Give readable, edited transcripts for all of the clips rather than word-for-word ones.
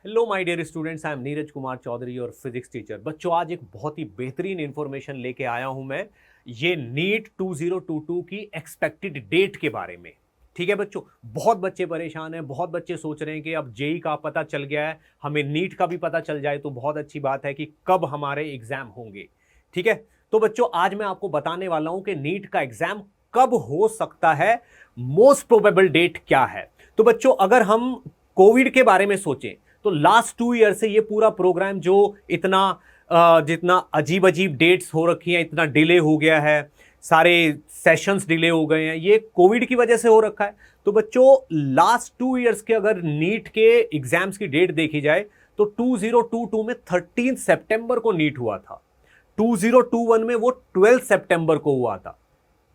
Hello my dear students, I am Neeraj Kumar Chaudhary और physics teacher. बच्चों, आज एक बहुत ही बेहतरीन इंफॉर्मेशन लेके आया हूं मैं, ये नीट 2022 की एक्सपेक्टेड डेट के बारे में। ठीक है बच्चों, बहुत बच्चे परेशान हैं, बहुत बच्चे सोच रहे हैं कि अब जेई का पता चल गया है, हमें नीट का भी पता चल जाए तो बहुत अच्छी बात है कि कब हमारे एग्जाम होंगे। ठीक है, तो बच्चों आज मैं आपको बताने वाला हूं कि नीट का एग्जाम कब हो सकता है, मोस्ट प्रोबेबल डेट क्या है। तो बच्चों, अगर हम कोविड के बारे में सोचें तो लास्ट 2 ईयर से ये पूरा प्रोग्राम जो इतना जितना अजीब अजीब डेट्स हो रखी हैं, इतना डिले हो गया है, सारे सेशंस डिले हो गए हैं, ये कोविड की वजह से हो रखा है। तो बच्चों, लास्ट 2 ईयर्स के अगर नीट के एग्जाम्स की डेट देखी जाए तो 2022 में 13 सितंबर को नीट हुआ था, 2021 में वो 12 सितंबर को हुआ था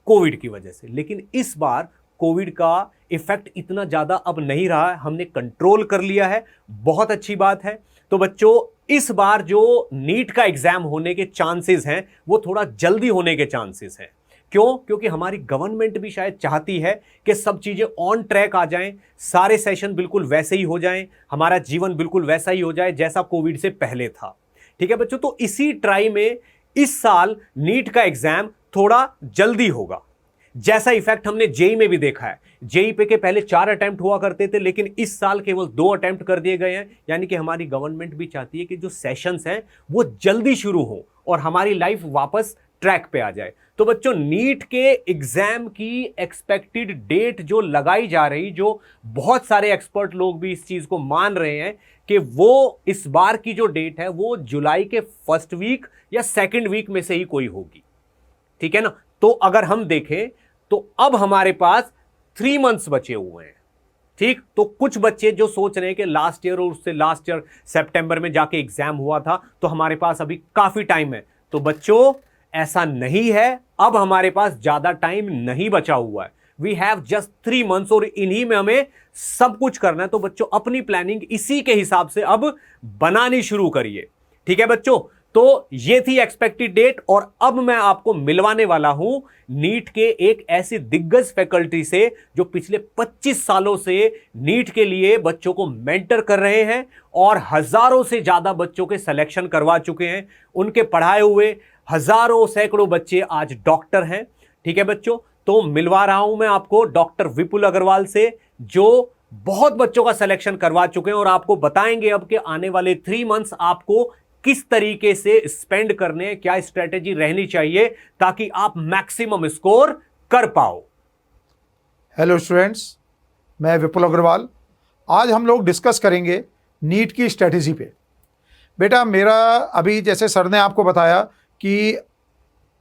कोविड की वजह से। लेकिन इस बार कोविड का इफेक्ट इतना ज्यादा अब नहीं रहा है, हमने कंट्रोल कर लिया है, बहुत अच्छी बात है। तो बच्चों, इस बार जो नीट का एग्जाम होने के चांसेस हैं वो थोड़ा जल्दी होने के चांसेस हैं। क्यों? क्योंकि हमारी गवर्नमेंट भी शायद चाहती है कि सब चीजें ऑन ट्रैक आ जाएं, सारे सेशन बिल्कुल वैसे ही हो जाएं, हमारा जीवन बिल्कुल वैसा ही हो जाए जैसा कोविड से पहले था। ठीक है बच्चों, तो इसी ट्राई में इस साल नीट का एग्जाम थोड़ा जल्दी होगा, जैसा इफेक्ट हमने जेई में भी देखा है। जेई पे के पहले 4 अटेम्प्ट हुआ करते थे, लेकिन इस साल केवल 2 अटेम्प्ट कर दिए गए हैं। यानी कि हमारी गवर्नमेंट भी चाहती है कि जो सेशंस हैं वो जल्दी शुरू हो और हमारी लाइफ वापस ट्रैक पे आ जाए। तो बच्चों, नीट के एग्जाम की एक्सपेक्टेड डेट जो लगाई जा रही, जो बहुत सारे एक्सपर्ट लोग भी इस चीज को मान रहे हैं कि वो इस बार की जो डेट है वो जुलाई के फर्स्ट वीक या सेकेंड वीक में से ही कोई होगी। ठीक है ना? तो अगर हम देखें तो अब हमारे पास 3 मंथ्स बचे हुए हैं। ठीक, तो कुछ बच्चे जो सोच रहे हैं कि लास्ट ईयर और उससे लास्ट ईयर सितंबर में जाके एग्जाम हुआ था तो हमारे पास अभी काफी टाइम है, तो बच्चों ऐसा नहीं है, अब हमारे पास ज्यादा टाइम नहीं बचा हुआ है। वी हैव जस्ट 3 मंथ्स और इन्हीं में हमें सब कुछ करना है। तो बच्चों, अपनी प्लानिंग इसी के हिसाब से अब बनानी शुरू करिए। ठीक है बच्चों, तो ये थी एक्सपेक्टेड डेट और अब मैं आपको मिलवाने वाला हूं नीट के एक ऐसी दिग्गज फैकल्टी से जो पिछले 25 सालों से नीट के लिए बच्चों को मेंटर कर रहे हैं और हजारों से ज्यादा बच्चों के सिलेक्शन करवा चुके हैं। उनके पढ़ाए हुए हजारों सैकड़ों बच्चे आज डॉक्टर हैं। ठीक है बच्चों, तो मिलवा रहा हूं मैं आपको डॉक्टर विपुल अग्रवाल से, जो बहुत बच्चों का सिलेक्शन करवा चुके हैं और आपको बताएंगे अब के आने वाले 3 मंथ्स आपको किस तरीके से स्पेंड करने, क्या स्ट्रेटेजी रहनी चाहिए ताकि आप मैक्सिमम स्कोर कर पाओ। हेलो स्टूडेंट्स, मैं विपुल अग्रवाल। आज हम लोग डिस्कस करेंगे नीट की स्ट्रेटेजी पे। बेटा, मेरा अभी जैसे सर ने आपको बताया कि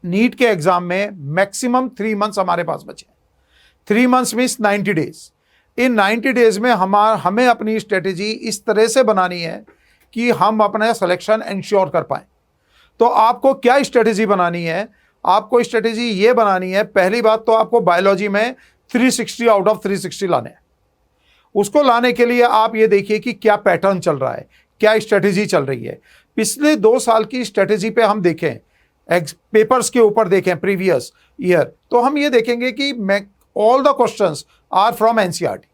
नीट के एग्ज़ाम में मैक्सिमम 3 मंथ्स हमारे पास बचे। 3 मंथ्स मीन्स 90 डेज। इन 90 डेज में हमें अपनी स्ट्रेटेजी इस तरह से बनानी है कि हम अपना सिलेक्शन इंश्योर कर पाएँ। तो आपको क्या स्ट्रेटेजी बनानी है? आपको स्ट्रेटेजी ये बनानी है, पहली बात तो आपको बायोलॉजी में 360 आउट ऑफ 360 लाने हैं। उसको लाने के लिए आप ये देखिए कि क्या पैटर्न चल रहा है, क्या स्ट्रेटेजी चल रही है। पिछले 2 साल की स्ट्रेटेजी पे हम देखें, पेपर्स के ऊपर देखें प्रीवियस ईयर, तो हम ये देखेंगे कि all the questions are from NCERT.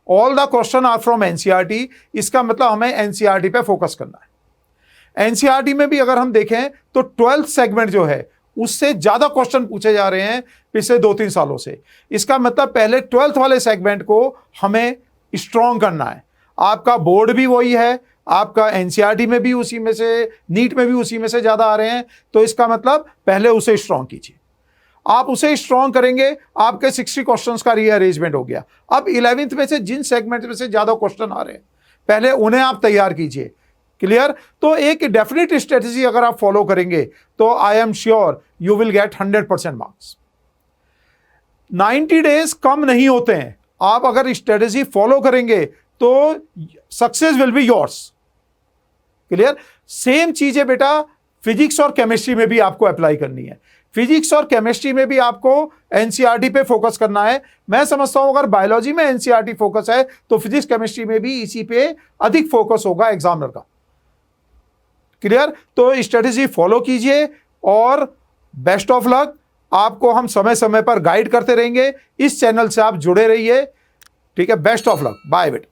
All the question are from NCERT. इसका मतलब हमें एनसीईआरटी पे फोकस करना है। एनसीईआरटी में भी अगर हम देखें तो 12th सेगमेंट जो है उससे ज्यादा क्वेश्चन पूछे जा रहे हैं पिछले 2-3 सालों से। इसका मतलब पहले 12th वाले सेगमेंट को हमें स्ट्रॉन्ग करना है। आपका बोर्ड भी वही है, आपका एनसीईआरटी में भी उसी में से, नीट में भी उसी में से ज्यादा आ रहे हैं, तो इसका मतलब पहले उसे स्ट्रॉन्ग कीजिए। आप उसे स्ट्रॉन्ग करेंगे, आपके 60 क्वेश्चंस का रीअरेंजमेंट हो गया। अब 11th में से जिन सेगमेंट में से ज्यादा क्वेश्चन आ रहे हैं पहले उन्हें आप तैयार कीजिए। क्लियर? तो एक डेफिनेट स्ट्रेटेजी अगर आप फॉलो करेंगे तो I am sure you will get 100% marks. 90 days कम नहीं होते हैं। आप अगर स्ट्रेटेजी फॉलो करेंगे तो success will be yours. Clear? Same चीजें बेटा फिजिक्स और केमिस्ट्री में भी आपको अप्लाई करनी है। फिजिक्स और केमिस्ट्री में भी आपको एनसीईआरटी पे फोकस करना है। मैं समझता हूं अगर बायोलॉजी में एनसीईआरटी फोकस है तो फिजिक्स केमिस्ट्री में भी इसी पे अधिक फोकस होगा एग्जामिनर का। क्लियर? तो स्ट्रेटेजी फॉलो कीजिए और बेस्ट ऑफ लक। आपको हम समय समय पर गाइड करते रहेंगे। इस चैनल से आप जुड़े रहिए। ठीक है, बेस्ट ऑफ लक, बाय बेटा।